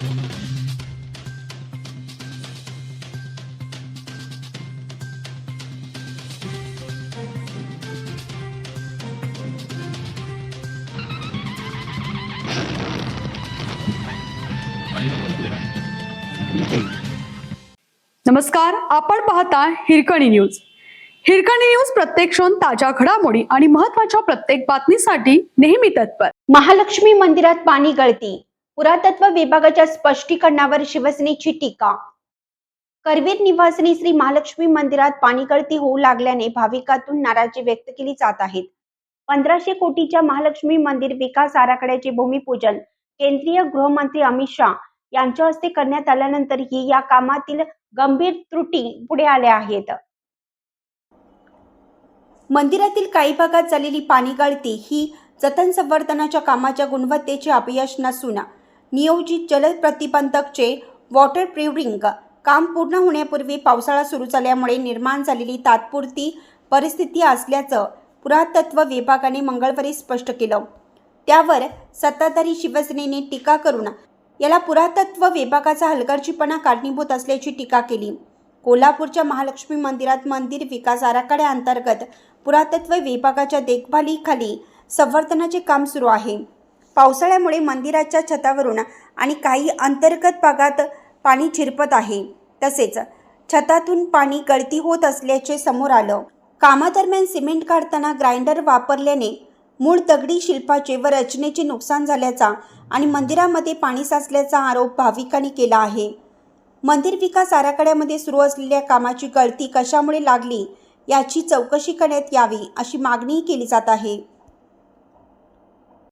नमस्कार, आपण पाहता हिरकणी न्यूज. हिरकणी न्यूज प्रत्येक क्षण ताज्या घडामोडी आणि महत्त्वाच्या प्रत्येक बातमीसाठी नेहमी तत्पर. महालक्ष्मी मंदिरात पाणी गळती, पुरातत्व विभागाच्या स्पष्टीकरणावर शिवसेनेची टीका. करवीर निवासिनी श्री महालक्ष्मी मंदिरात पाणी गळती होऊ लागल्याने भाविकातून नाराजी व्यक्त केली जात आहे. 1500 कोटीच्या महालक्ष्मी मंदिर विकास आराखड्याचे भूमिपूजन केंद्रीय गृहमंत्री अमित शाह यांच्या हस्ते करण्यात आल्यानंतरही या कामातील गंभीर त्रुटी पुढे आल्या आहेत. मंदिरातील काही भागात झालेली पाणी गळती ही जतन संवर्धनाच्या कामाच्या गुणवत्तेचे अपयश नसून नियोजित जल प्रतिबंधकचे वॉटर प्युरिंग काम पूर्ण होण्यापूर्वी पावसाळा सुरू झाल्यामुळे निर्माण झालेली तात्पुरती परिस्थिती असल्याचं पुरातत्व विभागाने मंगळवारी स्पष्ट केलं. त्यावर सत्ताधारी शिवसेनेने टीका करून याला पुरातत्व विभागाचा हलगर्जीपणा कारणीभूत असल्याची टीका केली. कोल्हापूरच्या महालक्ष्मी मंदिरात मंदिर विकास आराखड्याअंतर्गत पुरातत्व विभागाच्या देखभालीखाली संवर्धनाचे काम सुरू आहे. पावसाळ्यामुळे मंदिराच्या छतावरून आणि काही अंतर्गत भागात पाणी शिरपत आहे. तसेच छतातून पाणी गळती होत असल्याचे समोर आलं. कामादरम्यान सिमेंट काढताना ग्राइंडर वापरल्याने मूळ दगडी शिल्पाचे व रचनेचे नुकसान झाल्याचा आणि मंदिरामध्ये पाणी साचल्याचा आरोप भाविकांनी केला आहे. मंदिर विकास आराखड्यामध्ये सुरू असलेल्या कामाची गळती कशामुळे लागली याची चौकशी करण्यात यावी अशी मागणीही केली जात आहे.